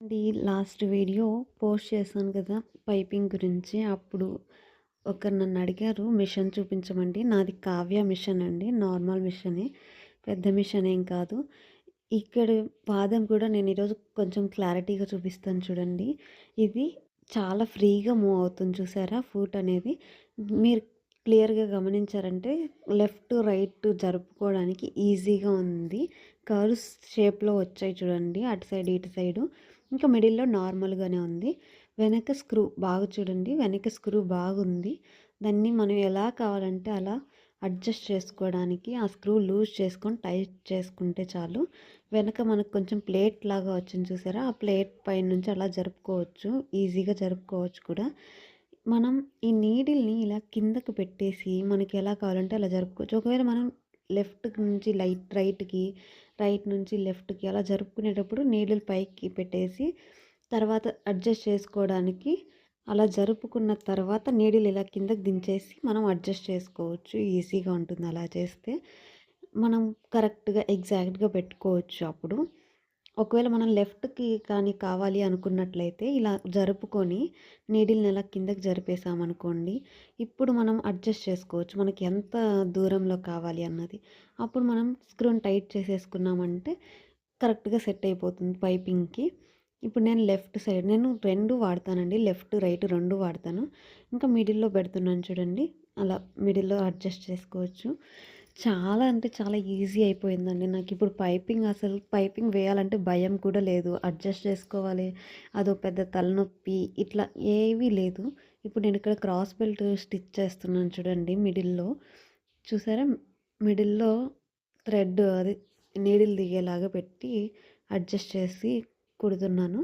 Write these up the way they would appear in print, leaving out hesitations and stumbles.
అండి last video post చేశాను కదా! పైపింగ్ గురించి. అప్పుడు ఒకరు నన్ను అడిగారు మిషన్ చూపించమండి. నాది కావ్య మిషన్ అండి. నార్మల్ మిషనే. పెద్ద మిషన్ ఏం కాదు. ఇక్కడ వాదం కూడా నేను ఈరోజు కొంచెం క్లారిటీగా చూపిస్తాను చూడండి. ఇది చాలా ఫ్రీగా మూవ్ అవుతుంది చూసారా ఫూట్ అనేది. మీరు క్లియర్‌గా గమనించారంటే లెఫ్ట్, రైట్ జరుపుకోవడానికి ఈజీగా ఉంది. కర్వ్స్ షేప్‌లో వచ్చాయి చూడండి. అటు సైడ్, ఇటు సైడు. ఇంకా మిడిల్‌లో నార్మల్‌గానే ఉంది. వెనక స్క్రూ బాగా చూడండి. వెనక స్క్రూ బాగుంది. దాన్ని మనం ఎలా కావాలంటే అలా అడ్జస్ట్ చేసుకోవడానికి ఆ స్క్రూ లూజ్ చేసుకొని టైట్ చేసుకుంటే చాలు. వెనక మనకు కొంచెం ప్లేట్ లాగా వచ్చింది చూసారా? ఆ ప్లేట్ పైనుంచి అలా జరుపుకోవచ్చు. ఈజీగా జరుపుకోవచ్చు కూడా. మనం ఈ నీడిల్‌ని ఇలా కిందకి పెట్టేసి మనకి ఎలా కావాలంటే అలా జరుపుకోవచ్చు. ఒకవేళ మనం లెఫ్ట్ నుంచి రైట్‌కి, రైట్ నుంచి లెఫ్ట్‌కి అలా జరుపుకునేటప్పుడు నీడిల్ పైకి పెట్టేసి తర్వాత అడ్జస్ట్ చేసుకోవడానికి అలా జరుపుకున్న తర్వాత నీడిల్ ఇలా కిందకి దించేసి మనం అడ్జస్ట్ చేసుకోవచ్చు. ఈజీగా ఉంటుంది అలా చేస్తే. మనం కరెక్ట్‌గా ఎగ్జాక్ట్‌గా పెట్టుకోవచ్చు అప్పుడు. ఒకవేళ మనం లెఫ్ట్‌కి కానీ కావాలి అనుకున్నట్లయితే ఇలా జరుపుకొని నీడిల్‌ని ఇలా కిందకి జరిపేసామనుకోండి, ఇప్పుడు మనం అడ్జస్ట్ చేసుకోవచ్చు. మనకి ఎంత దూరంలో కావాలి అన్నది. అప్పుడు మనం స్క్రూని టైట్ చేసేసుకున్నామంటే కరెక్ట్‌గా సెట్ అయిపోతుంది పైపింగ్‌కి. ఇప్పుడు నేను లెఫ్ట్ సైడ్ నేను 2 వాడతానండి. లెఫ్ట్, రైట్ 2 వాడతాను. ఇంకా మిడిల్‌లో పెడుతున్నాను చూడండి. అలా మిడిల్‌లో అడ్జస్ట్ చేసుకోవచ్చు. చాలా అంటే చాలా ఈజీ అయిపోయిందండి. నాకిప్పుడు పైపింగ్ వేయాలంటే భయం కూడా లేదు. అడ్జస్ట్ చేసుకోవాలి. అదో పెద్ద తలనొప్పి ఇట్లా ఏవీ లేదు. ఇప్పుడు నేను ఇక్కడ క్రాస్ బెల్ట్ స్టిచ్ చేస్తున్నాను చూడండి మిడిల్‌లో. చూసారా? మిడిల్‌లో థ్రెడ్ అది నీడిల్ దిగేలాగా పెట్టి అడ్జస్ట్ చేసి కుడుతున్నాను.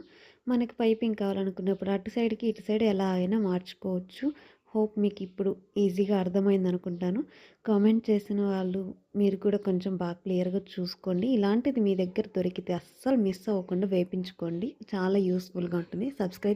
మనకి పైపింగ్ కావాలనుకున్నప్పుడు అటు సైడ్‌కి, ఇటు సైడ్ ఎలా అయినా మార్చుకోవచ్చు. హోప్ మీకిప్పుడు ఈజీగా అర్థమైందనుకుంటాను. కామెంట్ చేసిన వాళ్ళు మీరు కూడా కొంచెం బాగా క్లియర్‌గా చూసుకోండి. ఇలాంటిది మీ దగ్గర దొరికితే అస్సలు మిస్ అవ్వకుండా వేపించుకోండి. చాలా యూస్‌ఫుల్‌గా ఉంటుంది. సబ్స్క్రైబ్